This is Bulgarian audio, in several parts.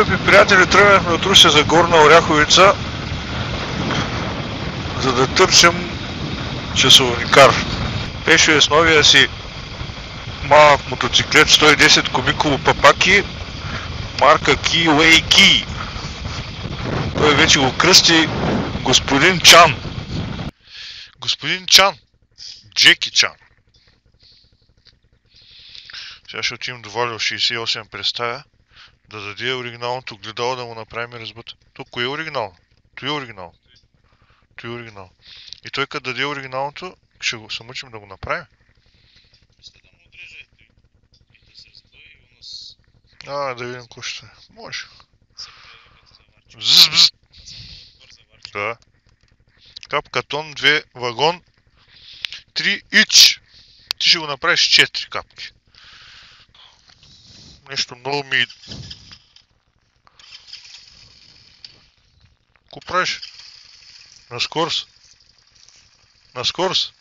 скъпи приятели, тръгнахме от Русе за Горна Оряховица, за да търсим часовникар. Пешо е с новия си малък мотоциклет 110 кубиково папаки, марка Keyway Key. Той вече го кръсти господин Чан. Господин Чан. Джеки Чан. Сега ще отидем до Валио 68 представя да даде оригиналното гледало да му направим разбута. Тук кое е оригинално? Той е оригинал. Той е оригинал. И той като даде оригиналното, ще го самучим да го направим. Мисля да му отрежа и да се раздои и у нас... Да видим какво ще е. Може. Бззз. Да. Капкатон 2 вагон 3 ич. Ти ще го направиш 4 капки. Нещо много ми... Ко правиш? На скорост. На скорост.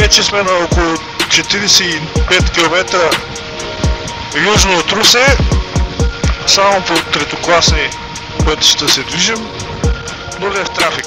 Вече сме на около 45 км южно от Русе. Само по третокласни пътища се движим. Нулев трафик.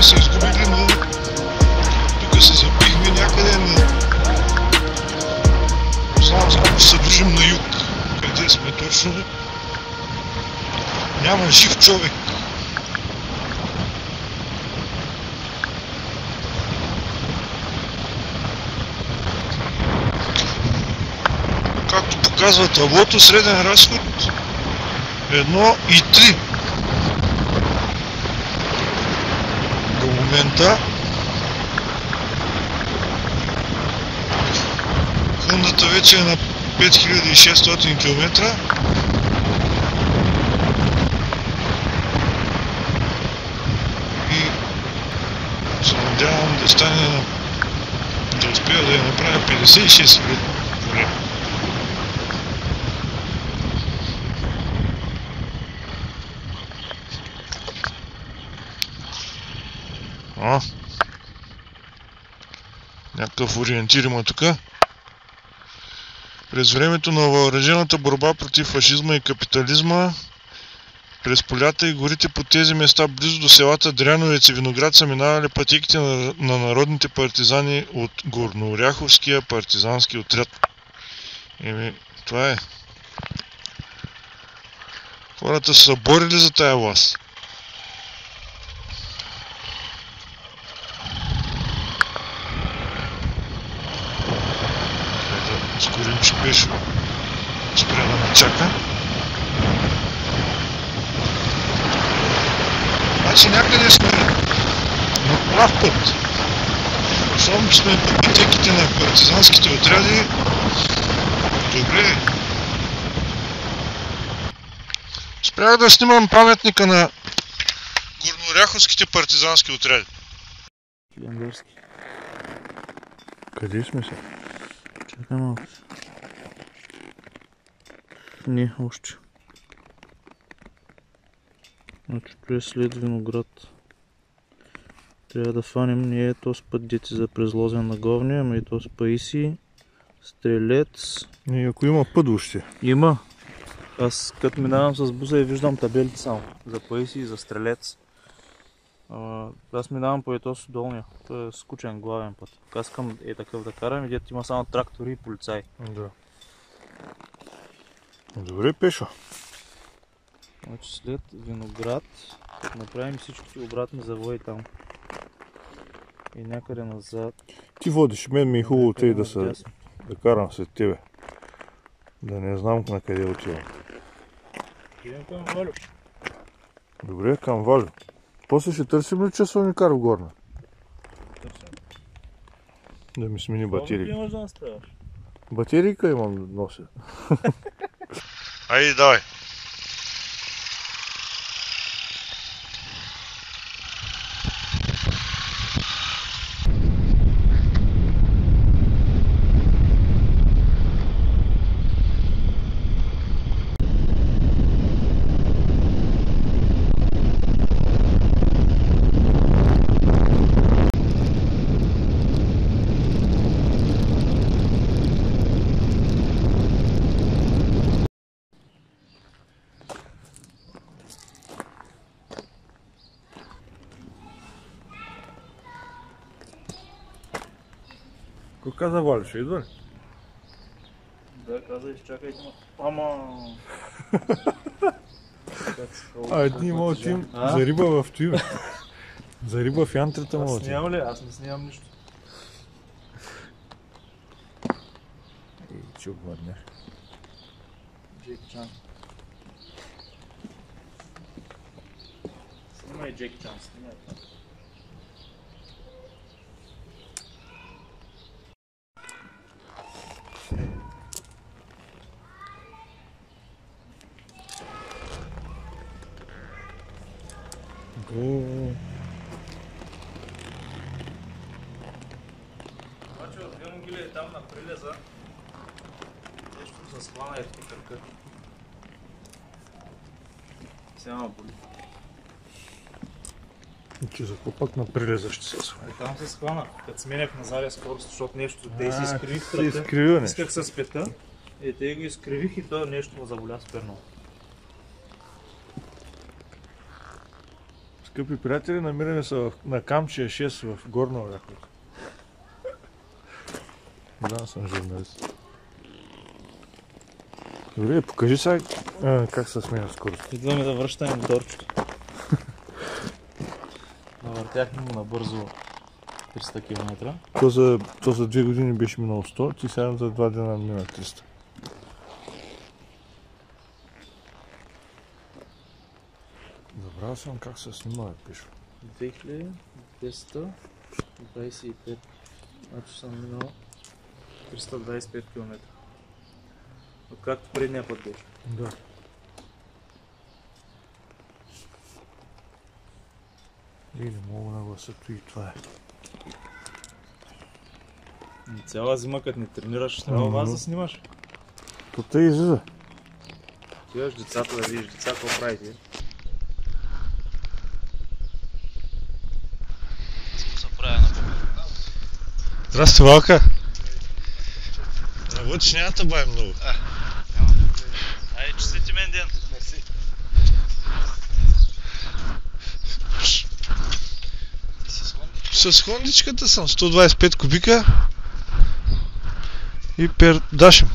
Се изгубили, но тук се забихме някъде на... Само знам, че се движим на юг. Къде сме точно? Няма жив човек. Както показва таблото, среден разход 1,3. До момента Хондата вече е на 5600 км. И се надявам да стане да успея да я направя 56 000 поне. Някакъв ориентир има тук. През времето на въоръжената борба против фашизма и капитализма, през полята и горите по тези места, близо до селата Дряновец и Виноград, са минавали пътеките на народните партизани от Горнооряховския партизански отряд. Това е. Хората са борили за тая власт. Ускорим, че беше спря да ме чака. Значи някъде сме на прав път. Особено сме по пътеките на партизанските отряди. Добре. Спрях да снимам паметника на горнооряховските партизански отряди. Ленгарски. Къде сме се? Чакай малко. Не, още. Значи това е след Виноград. Трябва да фанем не е този път дети за през Лозен на Говния, ами и този Паисий, Стрелец. И ако има път въобще. Има. Аз като минавам с буса и виждам табелите само. За Паисий и за Стрелец. Аз минавам по този долния. Това е скучен главен път. Аз искам такъв да карам и дето има само трактори и полицаи. Да. Добре, Пешо. Значи след Виноград, като направим всичките обратни завои там. И някъде назад. Ти водиш, мен ми е хубаво тъй да карам след тебе. Да не знам на къде отивам. Идем към Валю. Добре, към Валю. После ще търсим ли часовникар в Горна? Търсим. Да ми смени батерийка. Имаш да наставаш. Батерийка имам да нося. Айде, давай. Кой каза Валю, ще идва ли? Да, каза, изчакайте. Ама... Ние мога отим за риба в Туива. За риба в янтрата мога отим. Снимам ли? Аз не снимам нищо. И че обладнеш. Джеки Чан. Снимай Джеки Чан, снимай там. Обаче от Вингиле е там на прилеза. Нещо се схвана и в кръка. Сега ма боли. Че за пак на прилеза ще се схвана. Там се схвана, като сменях на задния скорост, защото нещо те си изкривих кръка. Се изкривил нещо. Исках с пета и те го изкривих и то нещо му заболя сперно. Скъпи приятели, намираме се на Камчия 6 в Горна Оряховка. Да, съм журналист. Добре, покажи сега как се сменя скорост. Идваме да връщаме моторчето. Навъртяхме му набързо 300 км. То за 2 години беше минало 100, ти сега за 2 дена мина 300. Забравя съм как се снима, пише. 2225. Значи съм минал 325 км. Откакто предния път беше. Да. Или мога на гласато и това е. Цяла зима, като не тренираш, трябва вас да снимаш. То те излиза. Отиваш децата да видиш деца, какво правите. Здрасти, Валка. Работиш, няма да бавим много. Няма проблем. Айде, честити мен ден. Мерси. С хондичката съм 125 кубика и пердашим.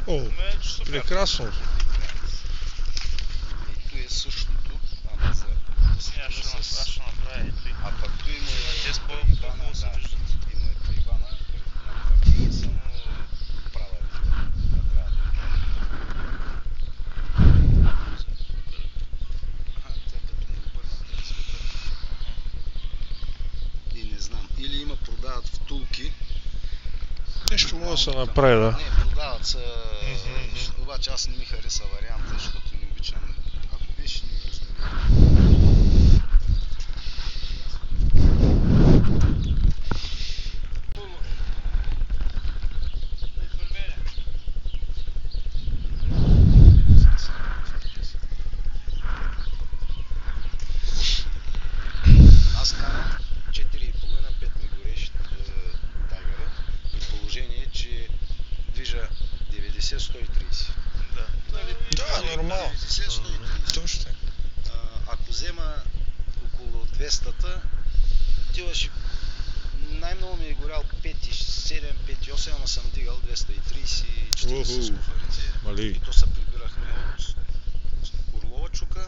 О, прекрасно. Ето е същото, ама за Аз ще направя едри. А пък той има Те с проибана, по-хубаво се да, виждат. има проибана, само права вижда. Трябва да тя като му обърнат на света. И не знам. Или има продават втулки. Нещо може да се направи, да. Не, продават са, обаче аз не ми хареса варианта, защото не обичам. Ако беше ни Аз карам 4,5-5 ми гореше тайгъра, при положение, че движа 90-130. Да. Да, нормално. 90-130. Точно така. Ако взема около 200-та, отиваше, най-много ми е горял 5,7, 5,8, ама съм дигал 230 и 40 с куфарите. Мали. И то се прибирахме от Орлова чука,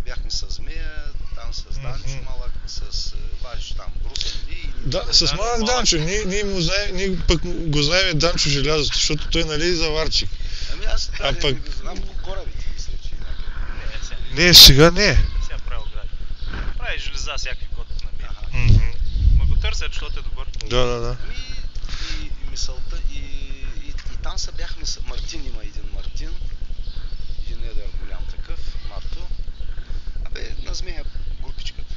бяхме с Змея, там с Данчо малък, с Вадич там, Русен Ли. Да, с малък Данчо. Ние пък го знаем Данчо Желязото, защото той нали е заварчик. Ами аз даже пък- не го знам по корабите, мисля, че някъде. Не, сега не. Сега прави огради. Прави железа, всякакви котки на мен. Аха. Ма го търсят, защото е добър. Да. И мисълта, и там са бяхме с Мартин, има един Мартин, един едър голям такъв, Марто. Абе, на Змея групичката.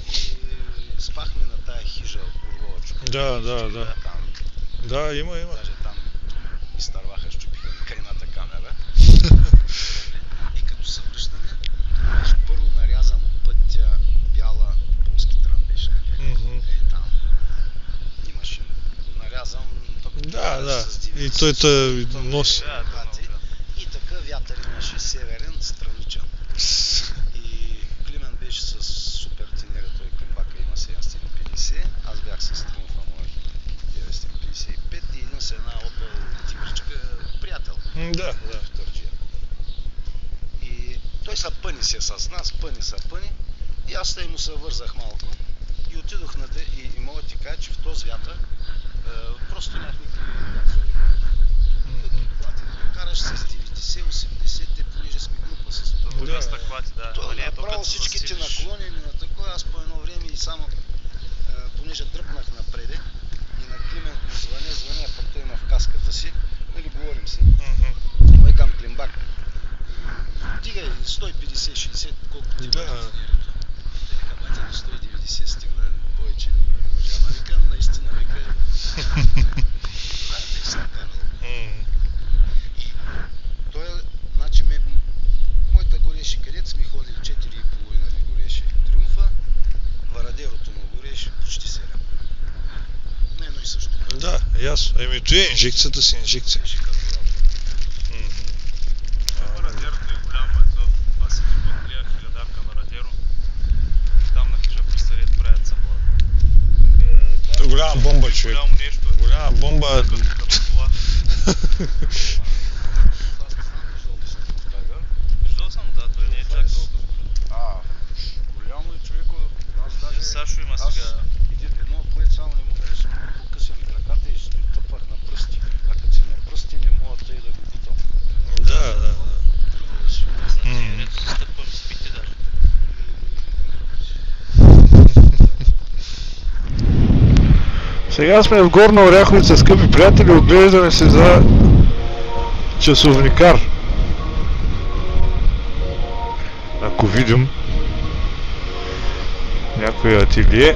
И спахме на тая хижа Орлова чука. Да. Там, Да, има. даже там изтърваха, щупиха ми крайната камера. И като се връщаме, беше първо нарязан от пътя Бяла полски трън беше. Там имаше нарязан Да. с дивици. И той те носи. Да, И така вятър имаше северен, страничен. И Климент беше с супер тенера, той Климбака има 750, аз бях с Триумфа мой 955 и един с една Opel тигричка приятел. Да. В Търджия. И той са пъни се с нас, пъни. И аз тъй му се вързах малко и отидох на и мога ти кажа, че в този вятър просто нямах никакви караш с 90-80, понеже сме група с това. Доста хвати, да. То Али, направо докато се всичките засилиш. наклонени на такова, аз по едно време и само, понеже дръпнах напреде и на Климент му звъня, пък той има в каската си, нали говорим си. Викам Климбак, дигай 150-60, колкото ти Да. бъде. Те вика, бате до 190 стигна, повече не може. Ама викам, наистина, вика, бих се карал. И той, значи, моята гореше кадет, ми ходили 4,5 ми гореше Триумфа, Варадерото му гореше почти 7. Не, едно и също. Да, ясно. Той е инжекцията си инжекция. Беше карбуратор. Радерото е голямо, аз един път гледах хилядарка на Радеро. Там на хижа при съвет правят събора. Това е голяма бомба, човек. Голямо нещо е. Голяма бомба. Като това. Аз не знам, виждал ли си такъв тайгър. Виждал съм, да, той не е чак толкова. Голямо е човеко. Аз даже... Сашо има сега. Едно, което само не му хареса, по-късали краката и ще тъпвах на пръсти. А като си на пръсти не мога тъй да го бутам. Да. Трудно да си Ето се стъпвам с пити даже. Сега сме в Горна Оряховица, скъпи приятели, оглеждаме се за часовникар. Ако видим някое ателие.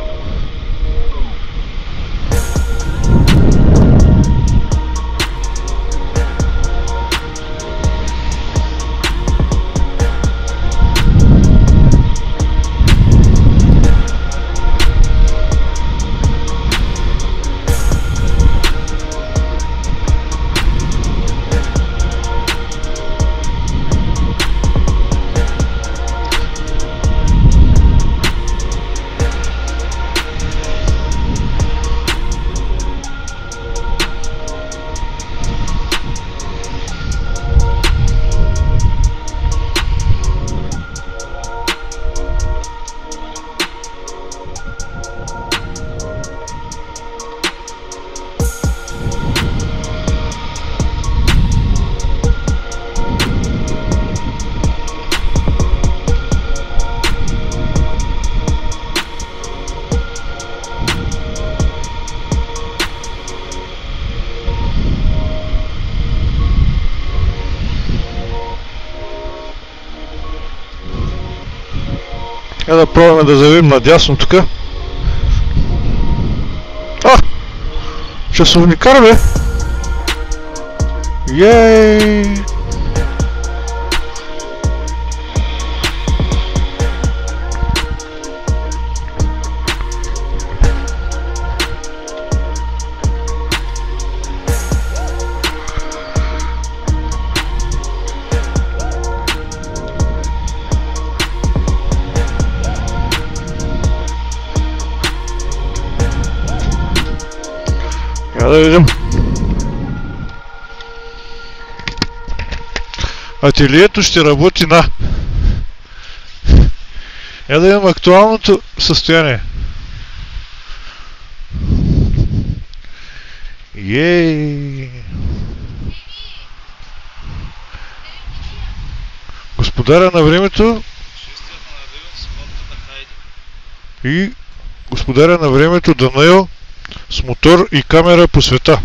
Да пробваме да завим надясно тук. Часовникар, бе! Ей! Да видим. Ателието ще работи на... Я да видим актуалното състояние. Ей! Господаря на времето и господаря на времето Данаил с мотор и камера по света.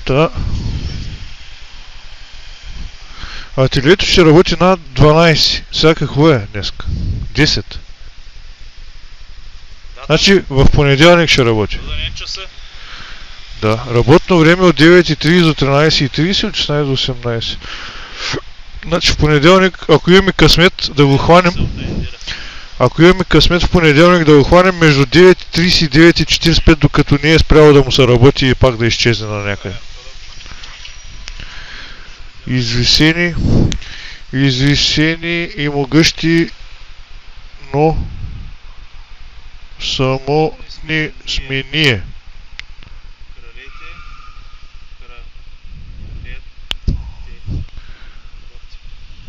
Та. Ателието ще работи на 12. Сега какво е днеска? 10. Значи в понеделник ще работи. Да, работно време от 9:30 до 13:30, от 16 до 18. Значи в понеделник, ако имаме късмет да го хванем, в понеделник да го хванем между 9:30 и 9:45, докато не е спряло да му се работи и пак да изчезне на някъде. Извисени и могъщи, но самотни сме ние.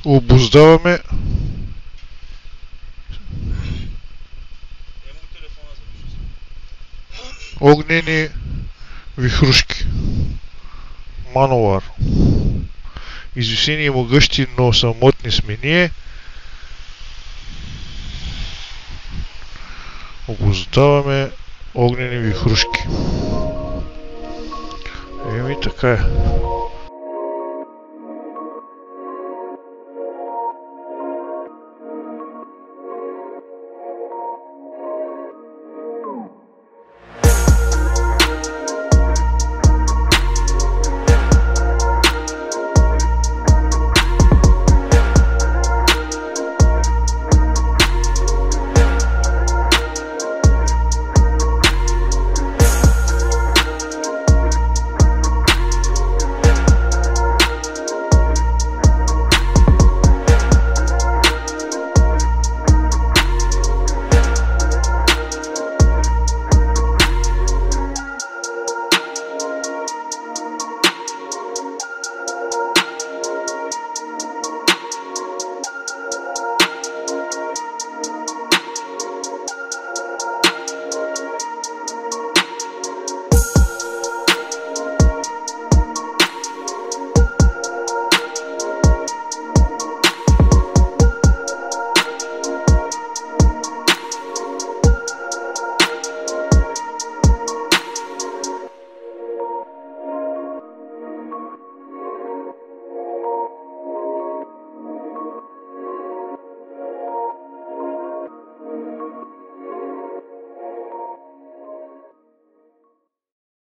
Обуздаваме огнени вихрушки. Мануар. Извисени и могъщи, но самотни сме ние. Обуздаваме огнени вихрушки. Еми така е.